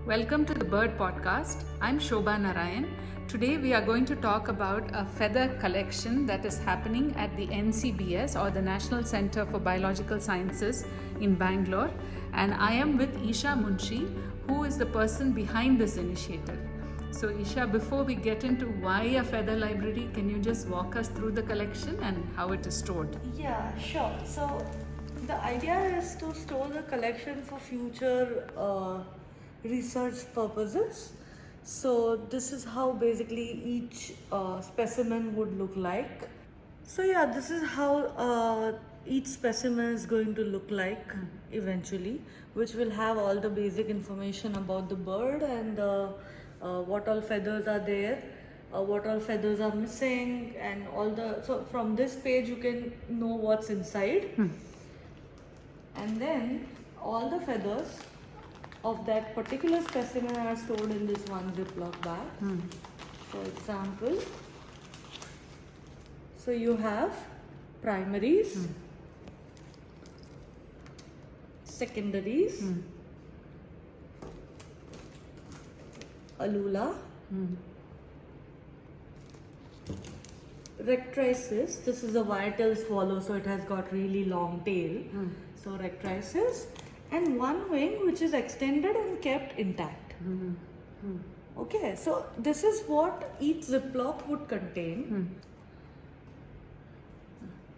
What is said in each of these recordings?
Welcome to the Bird Podcast. I'm Shobha Narayan. Today we are going to talk about a feather collection that is happening at the NCBS, or the National Center for Biological Sciences in Bangalore. And I am with Esha Munshi, who is the person behind this initiative. So Esha, before we get into why a feather library, can you just walk us through the collection and how it is stored? Yeah, sure. So the idea is to store the collection for future research purposes. So this is how basically each specimen would look like. So yeah, this is how each specimen is going to look like eventually, which will have all the basic information about the bird and what all feathers are there, what all feathers are missing, and all the, so from this page you can know what's inside. And then all the feathers of that particular specimen are stored in this one Ziploc bag. For example, so you have primaries, secondaries, alula, rectrices. This is a wire-tailed swallow, so it has got really long tail. So rectrices, and one wing which is extended and kept intact. Okay, so this is what each Ziploc would contain.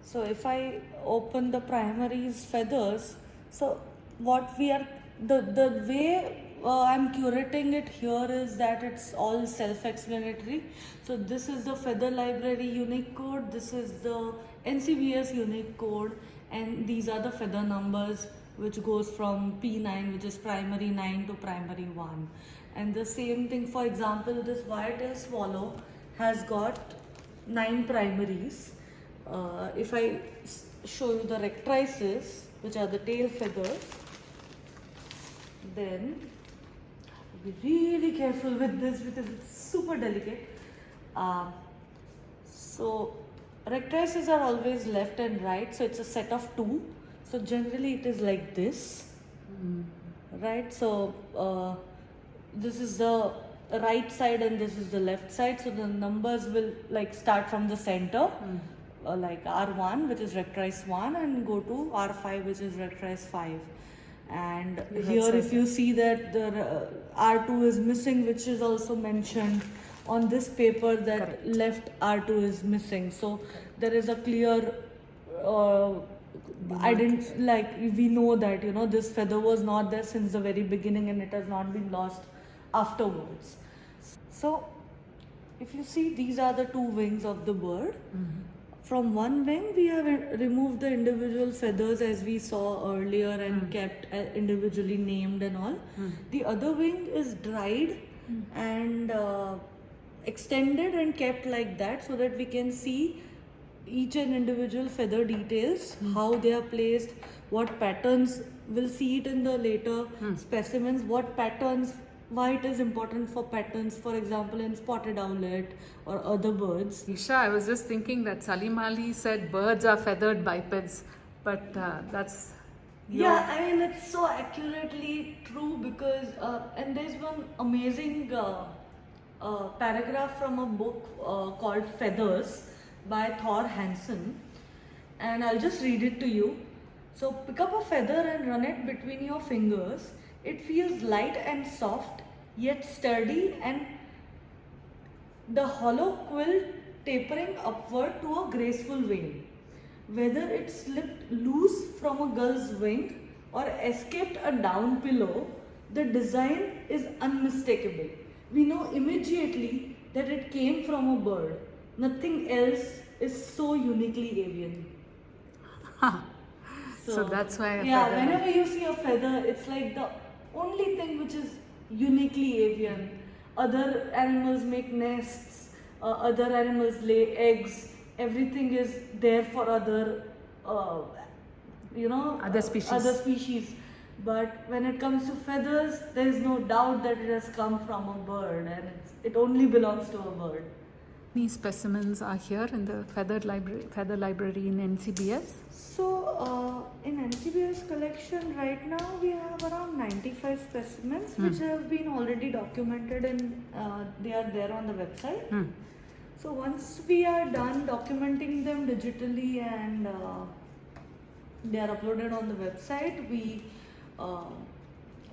So if I open the primaries feathers, so what we are, the way I'm curating it here is that it's all self-explanatory. So this is the feather library unique code, this is the NCBS unique code, and these are the feather numbers, which goes from P9, which is primary 9, to primary 1. And the same thing, for example, this wire-tailed swallow has got 9 primaries. If I show you the rectrices, which are the tail feathers, then be really careful with this because it's super delicate. So rectrices are always left and right, so it's a set of 2. So generally it is like this, right? So this is the right side and this is the left side. So the numbers will like start from the center, like R1, which is rectrice 1, and go to R5, which is rectrice 5. And here if you see that the R2 is missing, which is also mentioned on this paper, that left R2 is missing. So there is a clear we know that, you know, this feather was not there since the very beginning and it has not been lost afterwards. So if you see, these are the 2 wings of the bird. From one wing we have removed the individual feathers as we saw earlier and kept individually named and all. The other wing is dried and extended and kept like that, so that we can see each and individual feather details, how they are placed, what patterns, we'll see it in the later specimens, what patterns, why it is important for patterns, for example in spotted owlet or other birds. Esha, I was just thinking that Salim Ali said birds are feathered bipeds, but that's... Yeah, I mean, it's so accurately true because, and there's one amazing paragraph from a book called Feathers by Thor Hansen, and I'll just read it to you. So pick up a feather and run it between your fingers. It feels light and soft, yet sturdy, and the hollow quill tapering upward to a graceful vein. Whether it slipped loose from a gull's wing or escaped a down pillow, the design is unmistakable. We know immediately that it came from a bird. Nothing else is so uniquely avian. So that's why whenever you see a feather, it's like the only thing which is uniquely avian. Other animals make nests, other animals lay eggs, everything is there for other other species. But when it comes to feathers, there is no doubt that it has come from a bird, and it only belongs to a bird. These specimens are here in the feather library in NCBS. So In NCBS collection right now we have around 95 specimens which have been already documented and they are there on the website. So once we are done documenting them digitally and they are uploaded on the website, we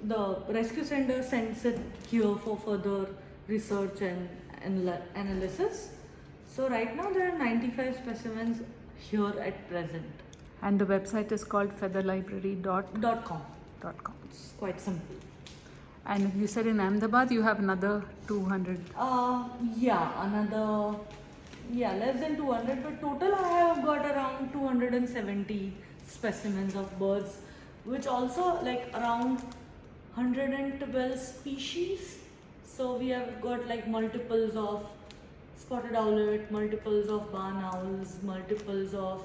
the rescue center sends it here for further research and analysis. So right now there are 95 specimens here at present. And the website is called featherlibrary.com. It's quite simple. And you said in Ahmedabad you have another 200. Less than 200, but total I have got around 270 specimens of birds, which also like around 112 species. So we have got like multiples of spotted owlet, multiples of barn owls, multiples of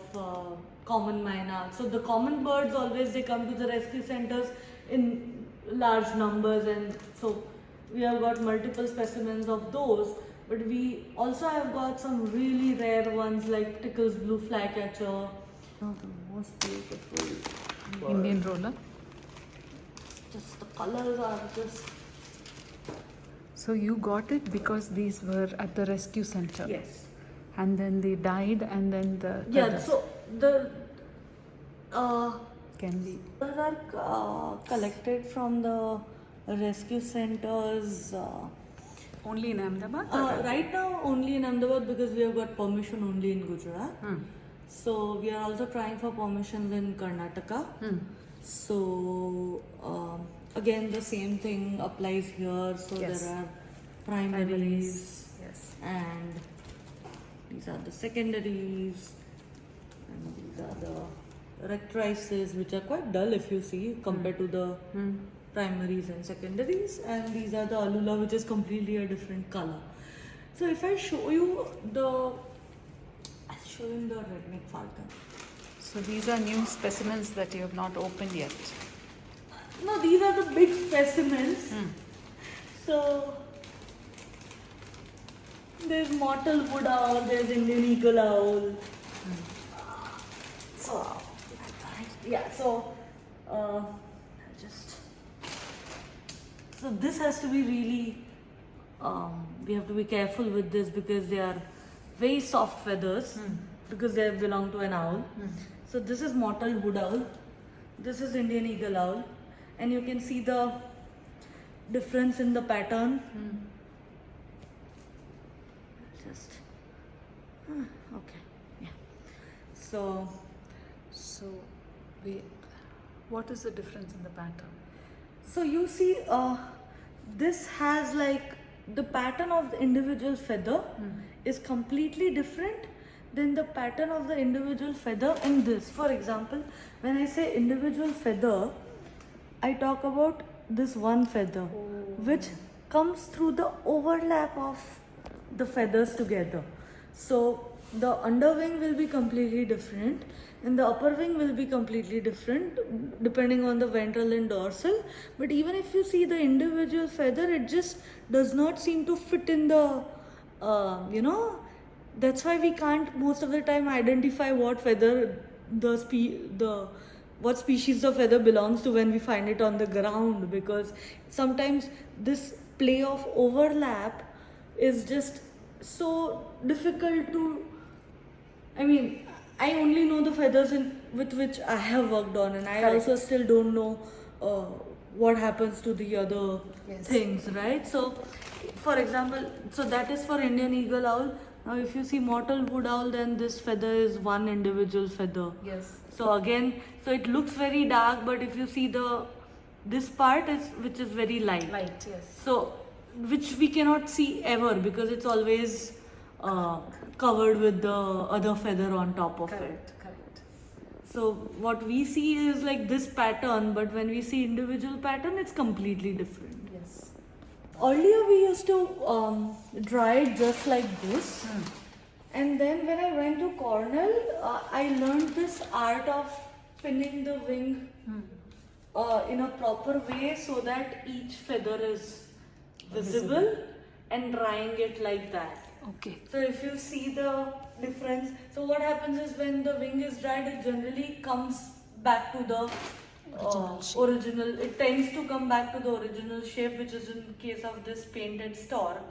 common myna. So the common birds always they come to the rescue centers in large numbers, and so we have got multiple specimens of those. But we also have got some really rare ones like Tickle's blue flycatcher. Oh, the most beautiful bird. Indian roller. Just the colors are just. So you got it because these were at the rescue center. Yes. And then they died, and then the So the can be. Those are collected from the rescue centers. Only in Ahmedabad? Right now only in Ahmedabad because we have got permission only in Gujarat. So we are also trying for permissions in Karnataka. So again the same thing applies here. So Yes. there are primaries, Yes. and these are the secondaries, and these are the rectrices, which are quite dull if you see compared to the primaries and secondaries, and these are the alula, which is completely a different color. So if I show you the redneck falcon. So these are new specimens that you have not opened yet. No, these are the big specimens. So there's mottled wood owl, there's Indian eagle owl. So so this has to be really we have to be careful with this because they are very soft feathers because they belong to an owl. So this is mottled wood owl, this is Indian eagle owl, and you can see the difference in the pattern. So wait, what is the difference in the pattern? So you see, this has like the pattern of the individual feather is completely different than the pattern of the individual feather in this. For example, when I say individual feather, I talk about this one feather, which comes through the overlap of the feathers together. So the underwing will be completely different and the upper wing will be completely different depending on the ventral and dorsal. But even if you see the individual feather, it just does not seem to fit in the that's why we can't most of the time identify what feather what species the feather belongs to when we find it on the ground, because sometimes this play of overlap is just so difficult to, I only know the feathers with which I have worked on, and I also still don't know what happens to the other things, right? So, for example, so that is for Indian eagle owl. Now, if you see mottled wood owl, then this feather is one individual feather. Yes. So again, so it looks very dark, but if you see this part which is very light. Light, yes. So, which we cannot see ever because it's always covered with the other feather on top of it. Correct. So what we see is like this pattern, but when we see individual pattern, it's completely different. Yes. Earlier we used to dry it just like this. And then when I went to Cornell, I learned this art of pinning the wing in a proper way so that each feather is visible and drying it like that. Okay. So if you see the difference, so what happens is when the wing is dried, it generally comes back to the Original shape. it tends to come back to the original shape, which is in case of this painted stork.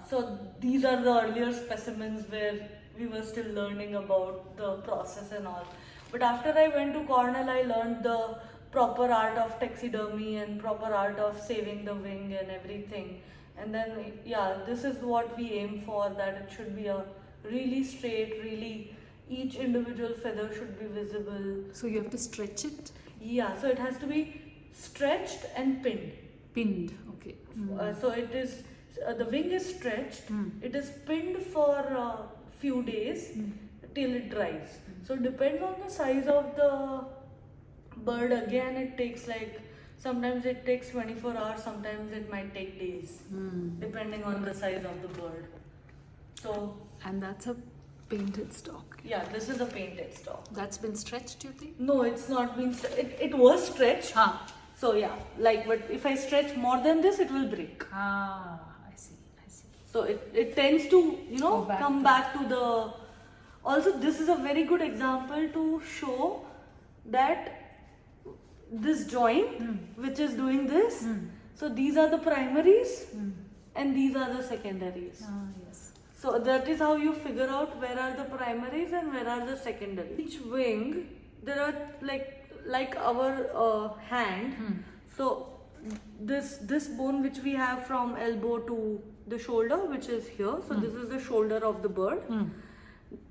So these are the earlier specimens where we were still learning about the process and all. But after I went to Cornell, I learned the proper art of taxidermy and proper art of saving the wing and everything. And then, yeah, this is what we aim for, that it should be a really straight, really, each individual feather should be visible. So you have to stretch it? Yeah, so it has to be stretched and pinned. Pinned, okay. So it is, the wing is stretched, it is pinned for a few days till it dries. So depending on the size of the bird, again it takes like, sometimes it takes 24 hours, sometimes it might take days, depending on the size of the bird. So, And that's a painted stock. yeah, this is a painted stock. That's been stretched, you think? No, it's not been, it was stretched. So yeah, like, but if I stretch more than this, it will break. I see. So it tends to, come back to the, also this is a very good example to show that this joint, which is doing this, so these are the primaries and these are the secondaries. Yes. So that is how you figure out where are the primaries and where are the secondaries. Each wing, there are like our hand. So this bone which we have from elbow to the shoulder, which is here. So this is the shoulder of the bird.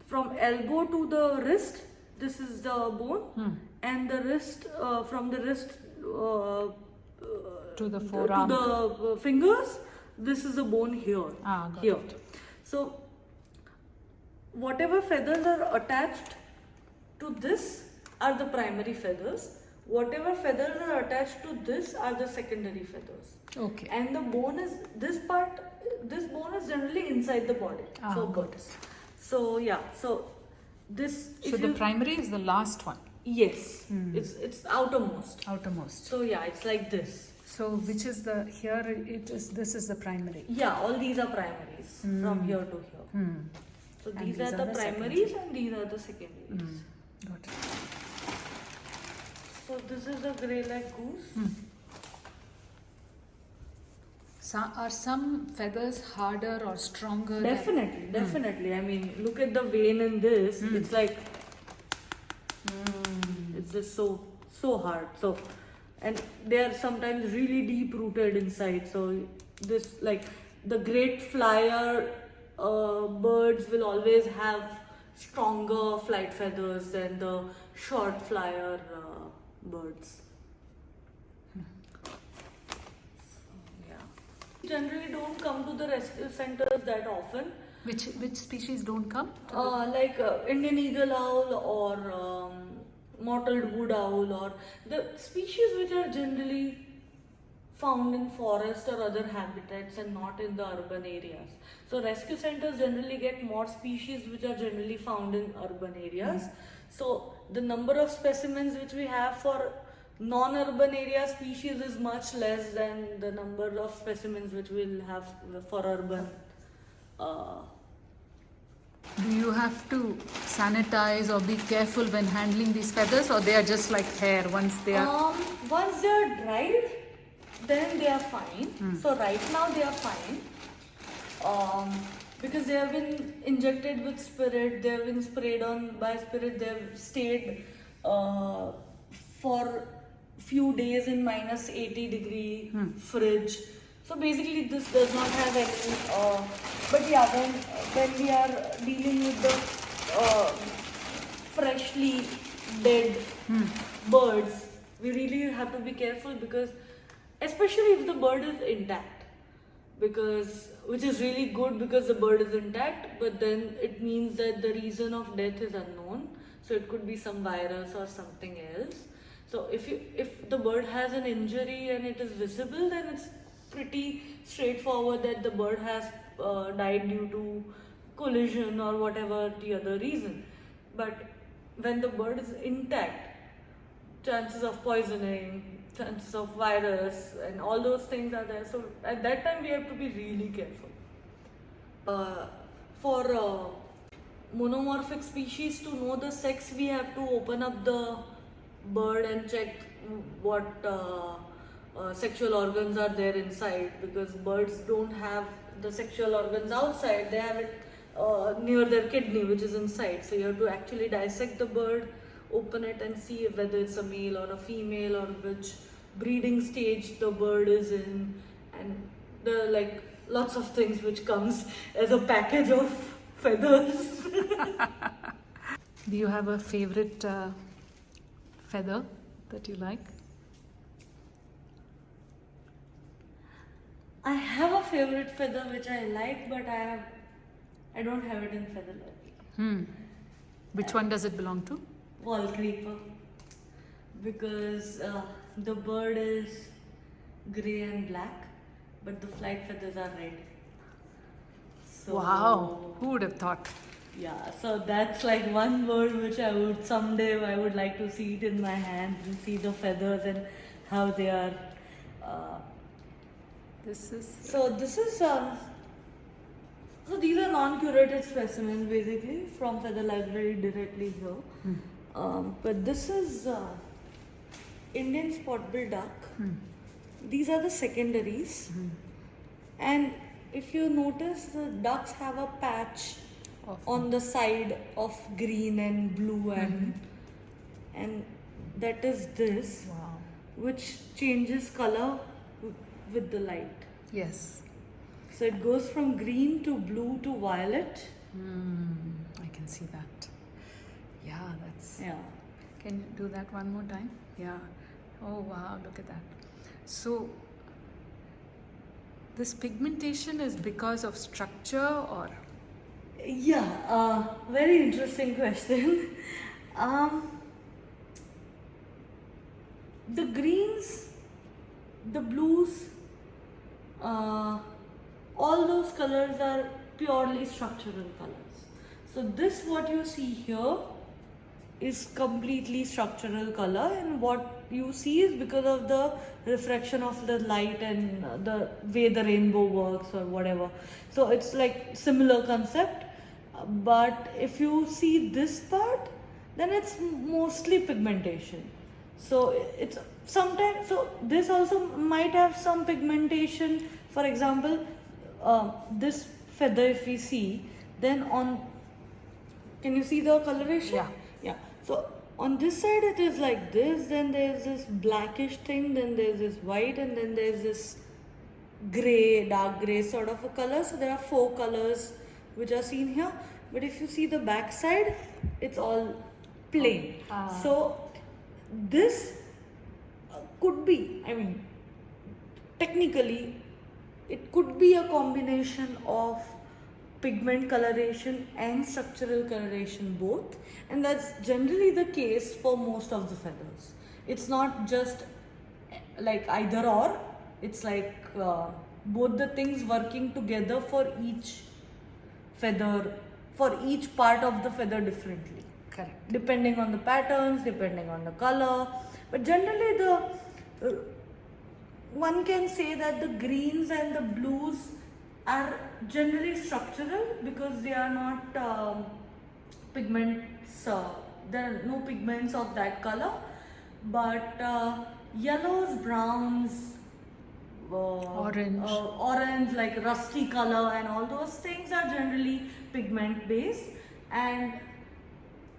From elbow to the wrist, this is the bone, and the wrist, from the wrist To the forearm. to the fingers, this is the bone here. Got here. it. So whatever feathers are attached to this are the primary feathers. Whatever feathers are attached to this are the secondary feathers. Okay. And the bone is, this bone is generally inside the body for got birds. So yeah, so this. So the primary is the last one. Yes, it's outermost. Outermost. So yeah, it's like this. So which is the, here it is, this is the primary. Yeah, all these are primaries from here to here. So And these are the primaries and these are the secondaries. Got it. So this is a grey-leg goose. Are some feathers harder or stronger? Definitely. I mean, look at the vein in this. It's like, it's just so hard. So, and they are sometimes really deep rooted inside. So this, like, the great flyer birds will always have stronger flight feathers than the short flyer birds. Generally don't come to the rescue centers that often. Which species don't come? Like Indian eagle owl or mottled wood owl, or the species which are generally found in forest or other habitats and not in the urban areas. So rescue centers generally get more species which are generally found in urban areas. So the number of specimens which we have for non-urban area species is much less than the number of specimens which we'll have for urban. Do you have to sanitize or be careful when handling these feathers, or they are just like hair once they are? Once they are dried, then they are fine. So right now they are fine. Because they have been injected with spirit, they have been sprayed on by spirit, they have stayed for few days in minus 80-degree fridge. So basically this does not have any, but yeah, when we are dealing with the freshly dead birds, we really have to be careful, because especially if the bird is intact, which is really good because the bird is intact, but then it means that the reason of death is unknown. So it could be some virus or something else. So if the bird has an injury and it is visible, then it's pretty straightforward that the bird has died due to collision or whatever the other reason. But when the bird is intact, chances of poisoning, chances of virus and all those things are there. So at that time we have to be really careful. For monomorphic species, to know the sex, we have to open up the bird and check what sexual organs are there inside, because birds don't have the sexual organs outside, they have it near their kidney, which is inside. So you have to actually dissect the bird, open it, and see whether it's a male or a female, or which breeding stage the bird is in, and there are like lots of things which comes as a package of feathers. Do you have a favorite feather that you like? I have a favorite feather which I like, but I don't have it in feather library. Which one does it belong to? Wall creeper, because the bird is grey and black, but the flight feathers are red. So, Wow, who would have thought? yeah, so that's like one bird which I would like to see it in my hands and see the feathers and how they are. This is So these are non-curated specimens basically from Feather Library directly here. But this is Indian spot-billed duck. These are the secondaries, and if you notice, the ducks have a patch on the side of green and blue, and that is this, wow. which changes color with the light. Yes. So it goes from green to blue to violet. I can see that. Yeah, that's. Yeah. Can you do that one more time? Yeah. Oh wow, look at that. So this pigmentation is because of structure or? Yeah, very interesting question. The greens, the blues, all those colors are purely structural colors. So this, what you see here, is completely structural color, and what you see is because of the refraction of the light and the way the rainbow works or whatever. So it's like similar concept, but if you see this part, then it's mostly pigmentation. So it's sometimes, so this also might have some pigmentation. For example, this feather, if we see, then on, can you see the coloration? Yeah. Yeah. So on this side it is like this, then there's this blackish thing, then there's this white, and then there's this gray, dark gray sort of a color. So there are 4 colors which are seen here. But if you see the back side, it's all plain. So this could be, I mean, technically, it could be a combination of pigment coloration and structural coloration both, and that's generally the case for most of the feathers. It's not just like either or, it's like both the things working together for each feather, for each part of the feather differently. Correct. Depending on the patterns, depending on the color, but generally the one can say that the greens and the blues are generally structural because they are not pigments, there are no pigments of that color, but yellows, browns, orange, like rusty color, and all those things are generally pigment based. And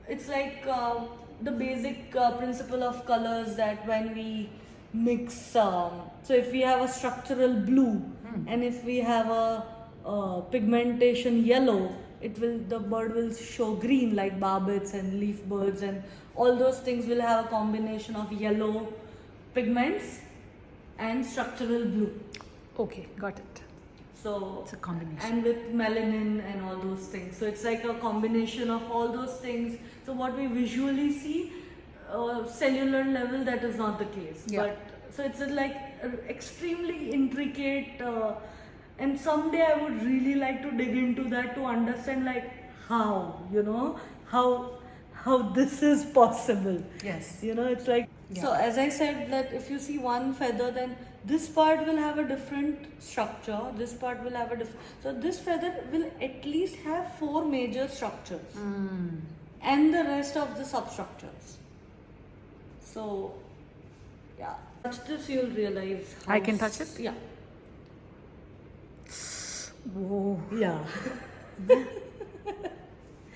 it's like the basic principle of colors, that when we mix, so if we have a structural blue and if we have a pigmentation yellow, the bird will show green, like barbets and leaf birds, and all those things will have a combination of yellow pigments and structural blue. Okay, got it. So it's a combination. And with melanin and all those things. So it's like a combination of all those things. So what we visually see, cellular level, that is not the case. Yeah. But so it's like extremely intricate, and someday I would really like to dig into that to understand like how this is possible. Yes. It's like, Yeah. so as I said, that if you see one feather, then this part will have a different structure, this part will have a different, so this feather will at least have 4 major structures and the rest of the substructures. So yeah, touch this, you'll realize how I can touch it? Yeah. Whoa. Yeah.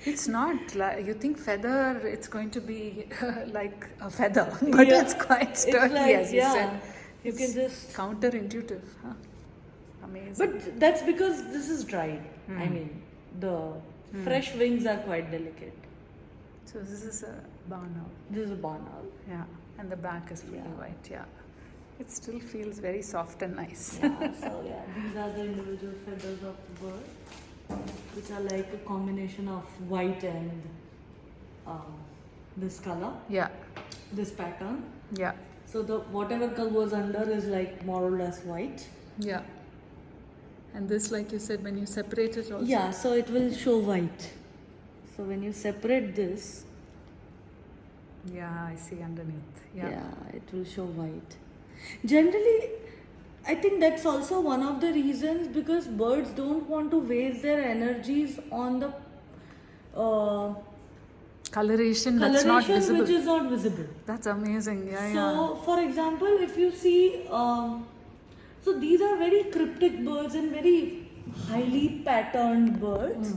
It's not like you think feather, it's going to be like a feather, but Yeah. it's quite It's sturdy, like, as you said. you It's can just, counterintuitive. Huh? Amazing. but that's because this is dried. I mean, the fresh wings are quite delicate. So this is a barn owl. This is a barn owl. Yeah, and the back is fully Yeah. white. Yeah, it still feels very soft and nice. Yeah, so yeah, these are the individual feathers of the bird, which are like a combination of white and this color, Yeah, this pattern. yeah, So the whatever color was under is like more or less white. yeah. And this, like you said, when you separate it also. Yeah, so it will show white. So when you separate this, Yeah, I see underneath. yeah, Yeah. it will show white. Generally, I think that's also one of the reasons, because birds don't want to waste their energies on the Coloration that's not coloration visible. which is not visible. That's amazing. Yeah, So, for example, if you see, so these are very cryptic birds and very highly patterned birds.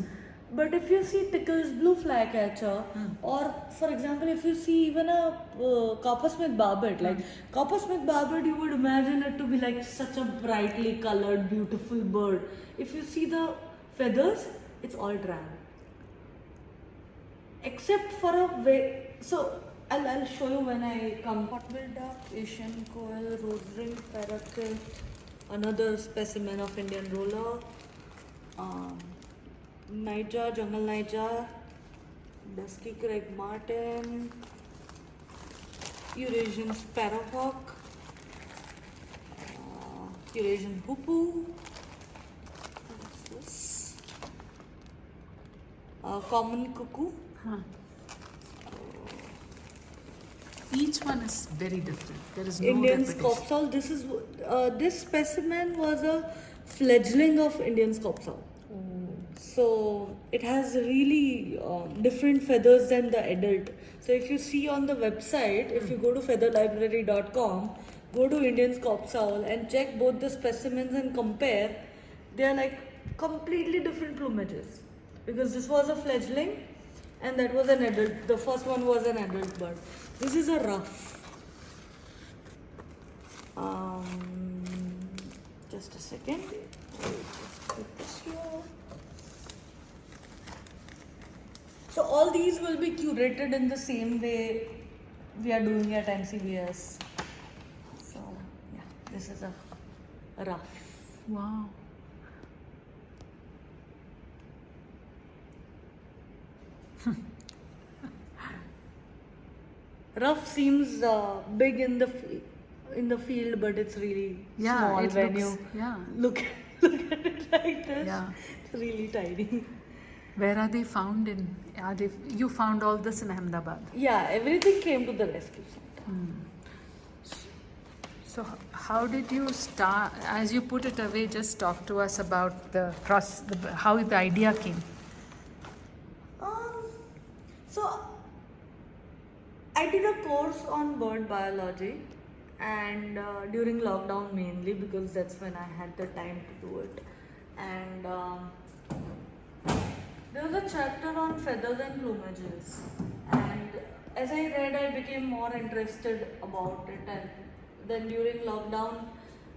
But if you see Tickle's blue flycatcher, or for example, if you see even a coppersmith barbet, like coppersmith barbet, you would imagine it to be like such a brightly colored, beautiful bird. If you see the feathers, it's all drab. Except for a way, so I'll show you when I come. Hot-billed duck, Asian coil, rose-ring parakeet, another specimen of Indian roller, nightjar, jungle nightjar, dusky Craig martin, Eurasian sparrowhawk, Eurasian hoopoo, what's this? Common cuckoo. Huh. Each one is very different. There is no Indian repetition. scopsol. This specimen was a fledgling of Indian scopsol. So it has really different feathers than the adult. So if you see on the website, if you go to featherlibrary.com, go to Indian scopsol and check both the specimens and compare, they are like completely different plumages. Because this was a fledgling and that was an adult. The first one was an adult bird. This is a ruff. Just a second. Just put this here. So all these will be curated in the same way we are doing at NCBS. So yeah, this is a ruff. Wow. Ruff seems big in the field, but it's really small it when looks, you yeah. look at it like this. Yeah. It's really tiny. Where are they found in? Are they? You found all this in Ahmedabad. Yeah, everything came to the rescue center. So how did you start? As you put it away, just talk to us about how the idea came. So I did a course on bird biology, and during lockdown mainly, because that's when I had the time to do it. And there was a chapter on feathers and plumages, and as I read, I became more interested about it. And then during lockdown,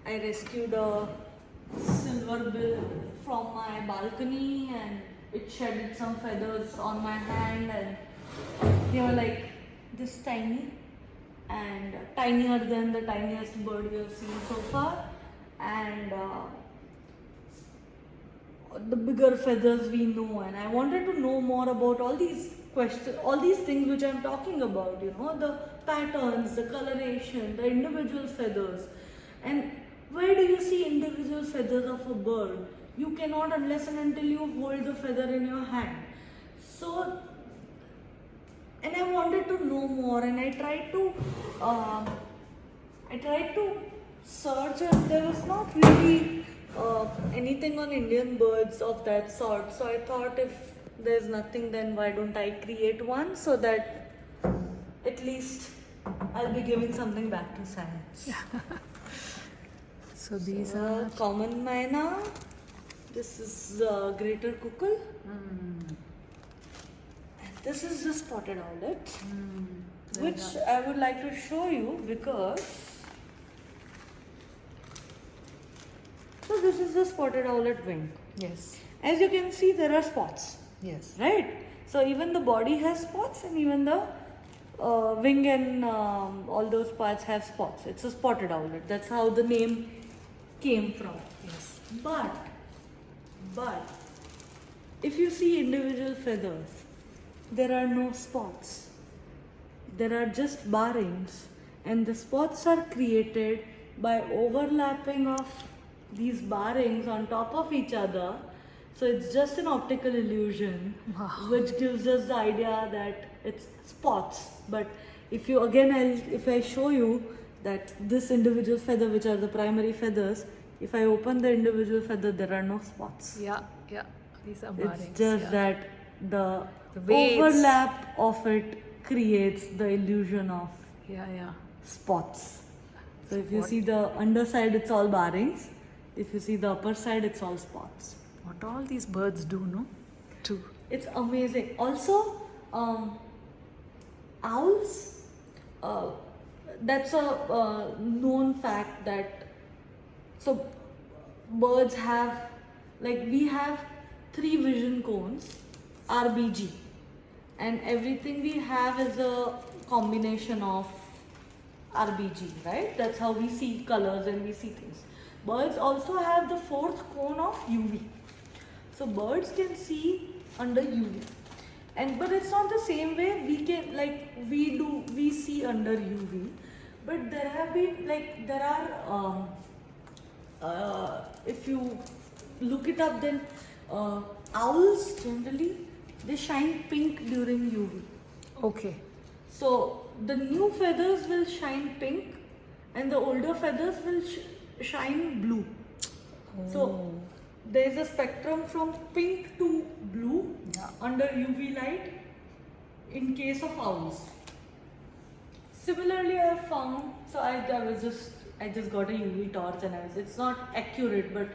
I rescued a silver bill from my balcony, and it shedded some feathers on my hand, and they were like this tiny, and tinier than the tiniest bird we have seen so far, and the bigger feathers we know. And I wanted to know more about all these questions, all these things which I'm talking about, the patterns, the coloration, the individual feathers. And where do you see individual feathers of a bird? You cannot unless and until you hold the feather in your hand. So, and I wanted to know more, and I tried to search, and there was not really anything on Indian birds of that sort. So I thought, if there's nothing, then why don't I create one, so that at least I'll be giving something back to science. So these are common myna. This is greater kukul. And this is the spotted owlet, which I would like to show you because. So this is the spotted owlet wing. yes, As you can see, there are spots, yes. right? So even the body has spots, and even the wing and all those parts have spots. It's a spotted owlet. That's how the name came from. Yes. But if you see individual feathers, there are no spots. There are just barrings, and the spots are created by overlapping of these barrings on top of each other. So it's just an optical illusion, which gives us the idea that it's spots. But if you if I show you that this individual feather, which are the primary feathers, if I open the individual feather, there are no spots. Yeah. These are barrings. It's just that the way overlap of it creates the illusion of Yeah. spots. So if you see the underside, it's all barrings. If you see the upper side, it's all spots. What all these birds do, no? Too. It's amazing. Also, owls, that's a known fact that, so birds have, like we have 3 vision cones, RBG, and everything we have is a combination of RBG, right? That's how we see colors and we see things. Birds also have the 4th cone of UV. So birds can see under UV. But it's not the same way we can, like we see under UV. But there have been, like, there are, if you look it up, then owls generally, they shine pink during UV. Okay. So the new feathers will shine pink, and the older feathers will shine blue. So there is a spectrum from pink to blue under UV light in case of owls. Similarly, I have found, so I just got a UV torch, and it's not accurate, but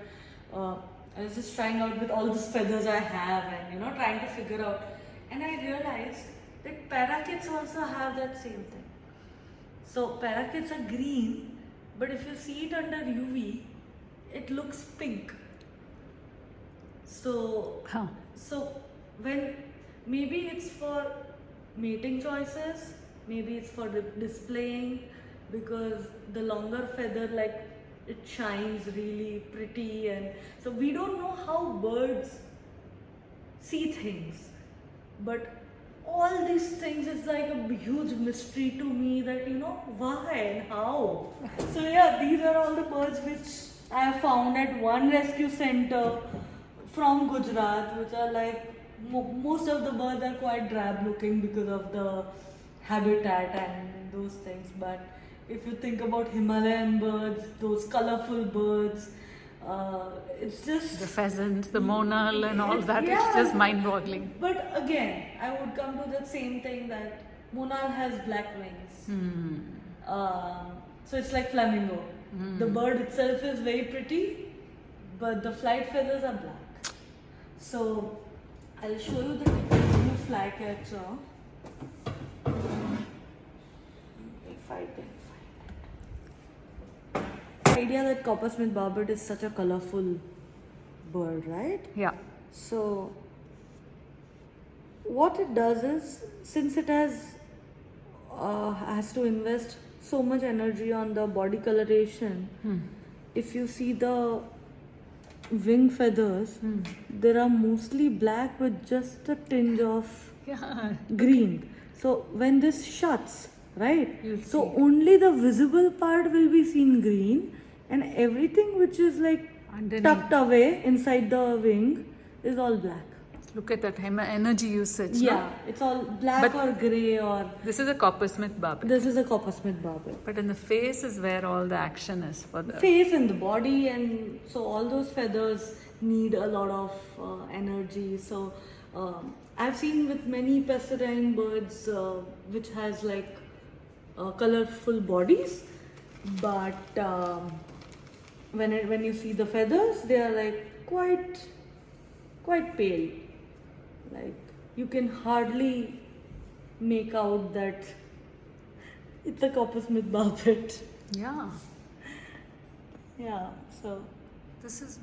I was just trying out with all these feathers I have, and trying to figure out, and I realized that parakeets also have that same thing. So parakeets are green, but if you see it under UV, it looks pink. So when maybe it's for mating choices, maybe it's for displaying, because the longer feather, like, it shines really pretty, and so we don't know how birds see things, but all these things is like a huge mystery to me, that why and how. So these are all the birds which I have found at one rescue center from Gujarat, which are like, most of the birds are quite drab looking because of the habitat and those things. But if you think about Himalayan birds, those colorful birds, it's just The pheasant, the monal, and all that. It's just mind-boggling. But again, I would come to that same thing, that monal has black wings. So it's like flamingo. The bird itself is very pretty, but the flight feathers are black. So I'll show you the new flycatcher. If I can find it. The idea that coppersmith barbet is such a colorful bird, right? Yeah. So what it does is, since it has to invest so much energy on the body coloration, if you see the wing feathers, they are mostly black with just a tinge of green. So when this shuts, right, so only the visible part will be seen green, and everything which is like underneath, tucked away inside the wing is all black. Look at that energy usage. No? Yeah, it's all black or grey or... This is a coppersmith barbet. This is a coppersmith barbet. But in the face is where all the action is for the... Face and the body, and so all those feathers need a lot of energy. So I've seen with many passerine birds which has like colorful bodies, but when you see the feathers, they are like quite pale. Like you can hardly make out that it's a coppersmith barbet. Yeah. Yeah. So this is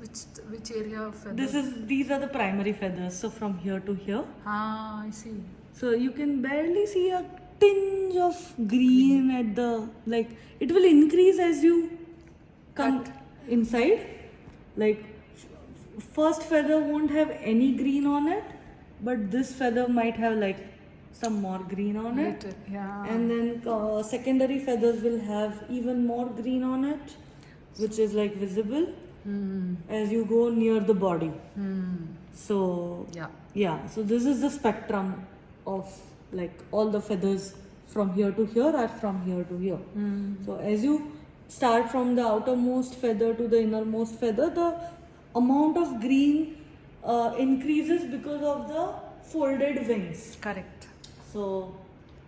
which area of feathers? These are the primary feathers. So from here to here. Ah, I see. So you can barely see a tinge of green at the, like, it will increase as you come inside. Like first feather won't have any green on it, but this feather might have like some more green on it. Yeah. And then secondary feathers will have even more green on it, which is like visible as you go near the body. So yeah, so this is the spectrum of like all the feathers from here to here are from here to here. So as you start from the outermost feather to the innermost feather, the amount of green increases because of the folded wings. Correct. So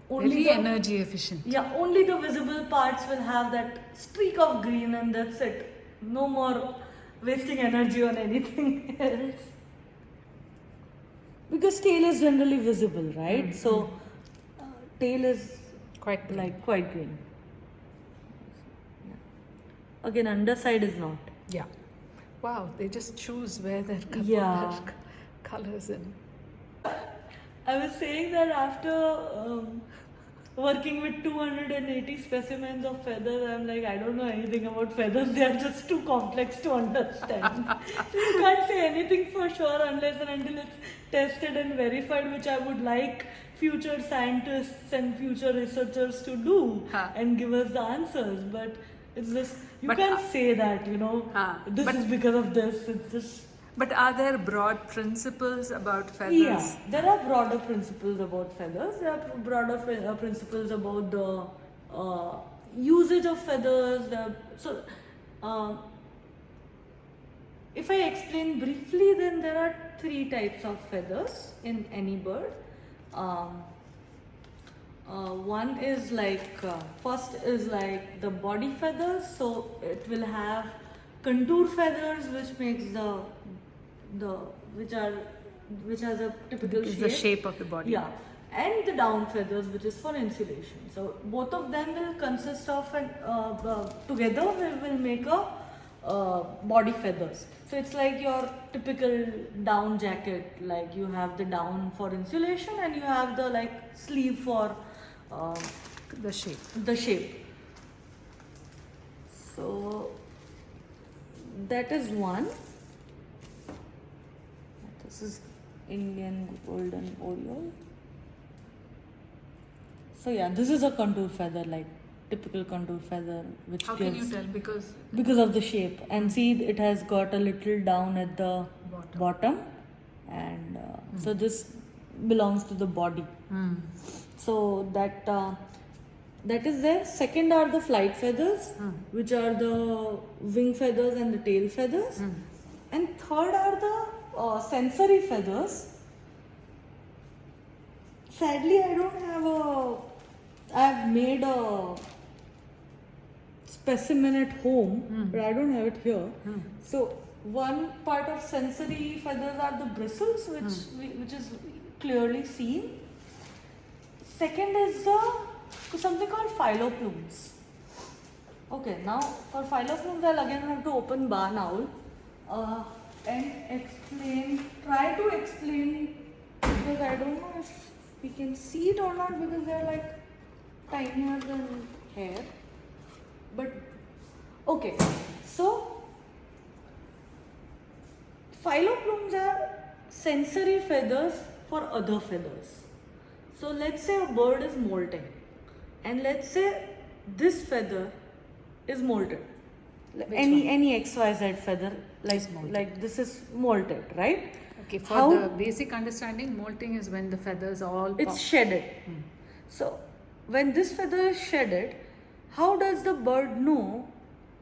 very energy efficient. Yeah, only the visible parts will have that streak of green, and that's it. No more wasting energy on anything else. Because tail is generally visible, right? So tail is quite green. like quite green. Yeah. Again, underside is not. Yeah. Wow, they just choose where their colors in. I was saying that after working with 280 specimens of feathers, I'm like, I don't know anything about feathers. They are just too complex to understand. So you can't say anything for sure unless and until it's tested and verified, which I would like future scientists and future researchers to do and give us the answers. But it's just, you can't say that, this is because of this. It's just... But are there broad principles about feathers? Yeah, there are broader principles about feathers. There are broader principles about the usage of feathers. So, if I explain briefly, then there are 3 types of feathers in any bird. One is like, first is like the body feathers. So it will have contour feathers, which makes which has a typical shape. The shape of the body. Yeah, and the down feathers, which is for insulation. So both of them will consist of together will make a body feathers. So it's like your typical down jacket. Like you have the down for insulation, and you have the like sleeve for the shape. The shape. So that is one. This is Indian golden oriole. So yeah, this is a contour feather, like typical contour feather, which How gives, can you tell? Because of the shape. And see, it has got a little down at the bottom, and so this belongs to the body. So that is there. Second are the flight feathers, which are the wing feathers and the tail feathers. And third are the sensory feathers. Sadly, I don't have I've made a specimen at home, but I don't have it here. So one part of sensory feathers are the bristles, which is clearly seen. Second is something called phyloplumes. Okay, now for phyloplumes, I'll again have to open barn owl and try to explain, because I don't know if we can see it or not, because they're like tinier than hair. But okay, so phyloplumes are sensory feathers for other feathers. So let's say a bird is molting, and let's say this feather is molted. Any XYZ feather, like this is molted, right? Okay, for How the basic understanding, molting is when the feathers all it's pop. shedded. So when this feather is shedded, how does the bird know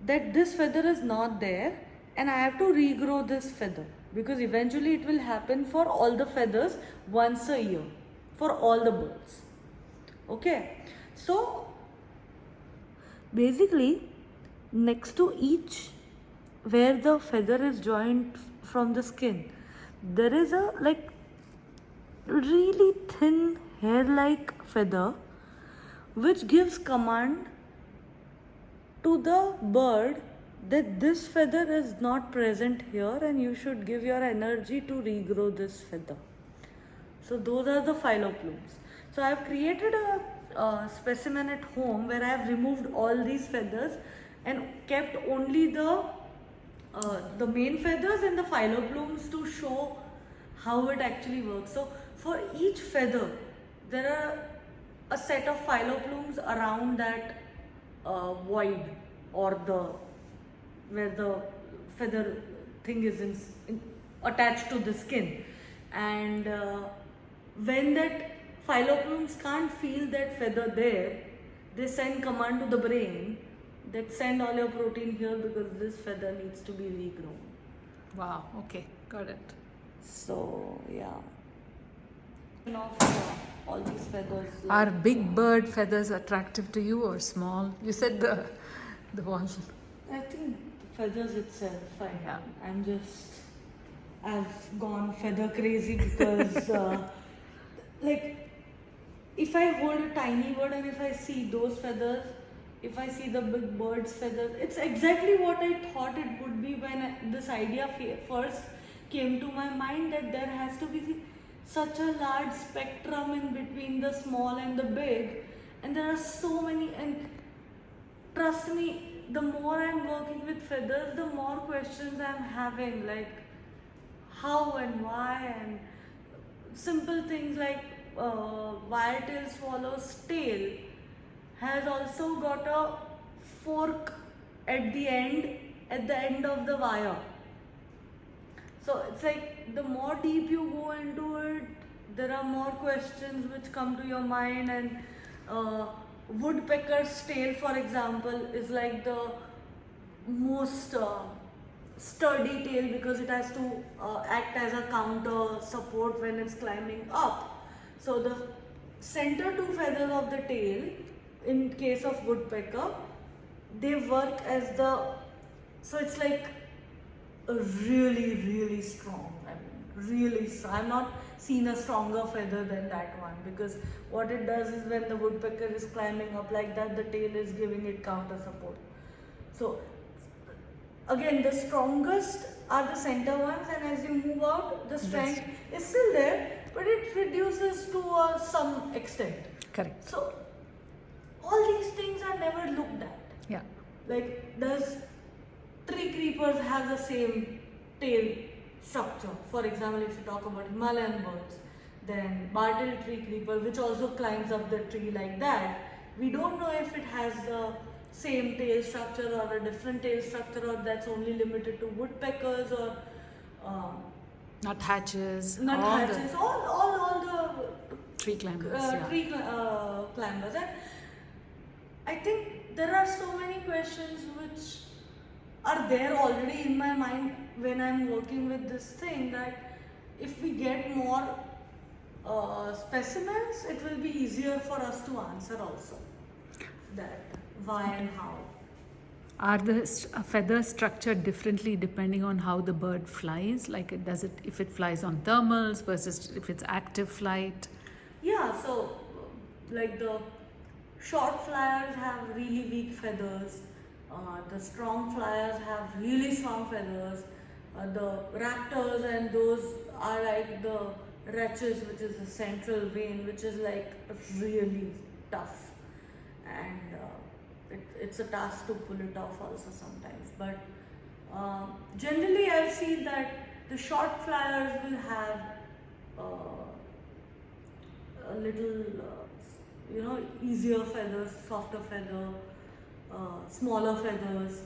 that this feather is not there and I have to regrow this feather? Because eventually it will happen for all the feathers once a year for all the birds. Okay, so basically next to each where the feather is joined from the skin, there is a like really thin hair like feather which gives command to the bird that this feather is not present here and you should give your energy to regrow this feather. So those are the phyloplumes. So I have created a specimen at home where I have removed all these feathers and kept only the main feathers and the phyloplumes to show how it actually works. So for each feather, there are a set of phyloplumes around that void or the where the feather thing is attached to the skin, and when that phyloplumes can't feel that feather there, they send command to the brain that send all your protein here because this feather needs to be regrown. Wow, okay, got it. So yeah, all these feathers. Are big bird feathers attractive to you or small? You said the one. I think feathers itself. Yeah. I've gone feather crazy because like if I hold a tiny bird and if I see those feathers, if I see the big bird's feathers, it's exactly what I thought it would be when this idea first came to my mind, that there has to be such a large spectrum in between the small and the big, and there are so many. And trust me, the more I'm working with feathers, the more questions I'm having, like how and why, and simple things like wire-tailed swallow's tail has also got a fork at the end of the wire. So it's like the more deep you go into it, there are more questions which come to your mind. And woodpecker's tail, for example, is like the most sturdy tail because it has to act as a counter support when it's climbing up. So the center two feathers of the tail, in case of woodpecker, they work as so it's like a really strong. I mean, really strong. I've not seen a stronger feather than that one, because what it does is when the woodpecker is climbing up like that, the tail is giving it counter support. So again, the strongest are the center ones, and as you move out, the strength is still there, but it reduces to some extent. Correct. So all these things are never looked at. Yeah. Like, does tree creepers have the same tail structure? For example, if you talk about Himalayan birds, then bar-tailed tree creeper, which also climbs up the tree like that, we don't know if it has the same tail structure or a different tail structure, or that's only limited to woodpeckers or nuthatches, all the tree climbers. climbers. And I think there are so many questions which are there already in my mind when I'm working with this thing, that if we get more specimens, it will be easier for us to answer also that why and how. Are the feathers structured differently depending on how the bird flies? Like, if it flies on thermals versus if it's active flight? Yeah, so like the short flyers have really weak feathers. The strong flyers have really strong feathers. The raptors and those are like the wretches, which is the central vein, which is like really tough. And it's a task to pull it off also sometimes. But generally I've seen that the short flyers will have a little, easier feathers, softer feather, smaller feathers,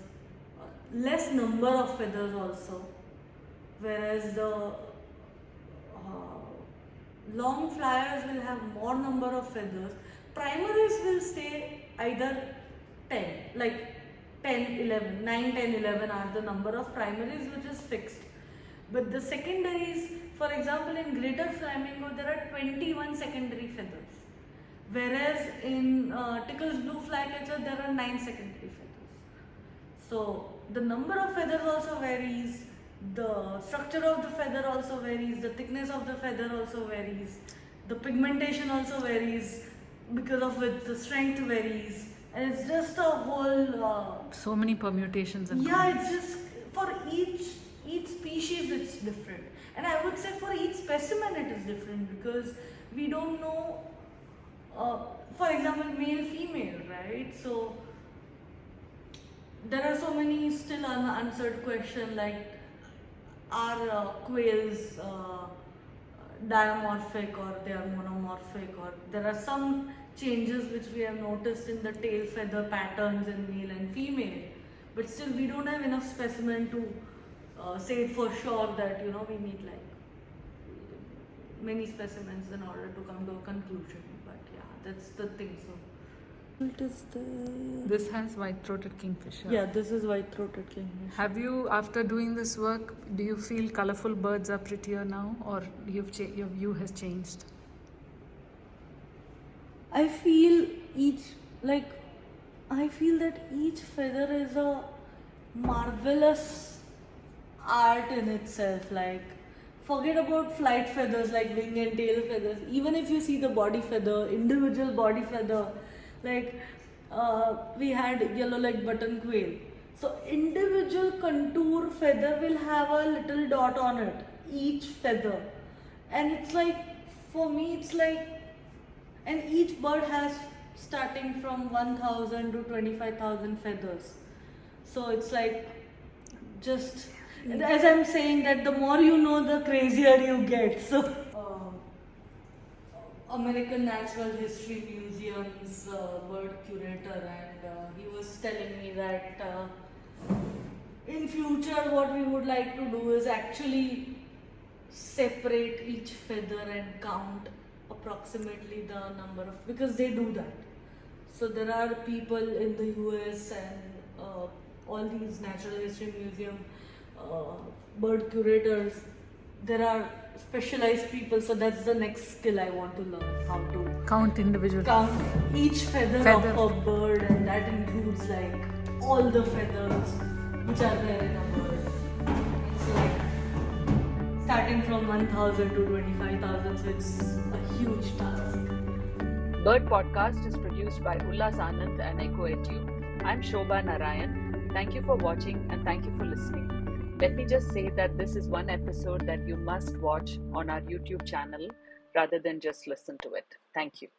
less number of feathers also. Whereas the long flyers will have more number of feathers. Primaries will stay either 10, like 10, 11, 9, 10, 11 are the number of primaries which is fixed. But the secondaries, for example, in greater flamingo, there are 21 secondary feathers. Whereas in Tickle's blue flycatcher, there are 9 secondary feathers. So the number of feathers also varies, the structure of the feather also varies, the thickness of the feather also varies, the pigmentation also varies, because of which the strength varies, and it's just a whole. So many permutations and It's just for each species it's different, and I would say for each specimen it is different because we don't know. For example, male, female, right? So there are so many still unanswered questions like are quails dimorphic or they are monomorphic, or there are some changes which we have noticed in the tail feather patterns in male and female, but still we don't have enough specimen to say it for sure that we need like many specimens in order to come to a conclusion. But yeah, that's the thing. So what is this has white-throated kingfisher. Yeah, this is white-throated kingfisher. Have you, after doing this work, do you feel colorful birds are prettier now, or your view has changed? I feel that each feather is a marvelous art in itself. Like, forget about flight feathers like wing and tail feathers. Even if you see the body feather, individual body feather, like we had yellow-legged button quail. So individual contour feather will have a little dot on it, each feather. And it's like, for me, it's like, and each bird has starting from 1,000 to 25,000 feathers. So it's like, just, as I'm saying that the more you know, the crazier you get. So American Natural History Museum's bird curator, and he was telling me that in future what we would like to do is actually separate each feather and count approximately the number of, because they do that. So there are people in the US and all these natural history museum bird curators, there are specialized people, so that's the next skill I want to learn, how to count each feather of a bird, and that includes like all the feathers which are there in a bird. It's like starting from 1,000 to 25,000, so it's a huge task. Bird Podcast is produced by Ullas Anand and Echo Edu. I'm Shobha Narayan. Thank you for watching and thank you for listening. Let me just say that this is one episode that you must watch on our YouTube channel rather than just listen to it. Thank you.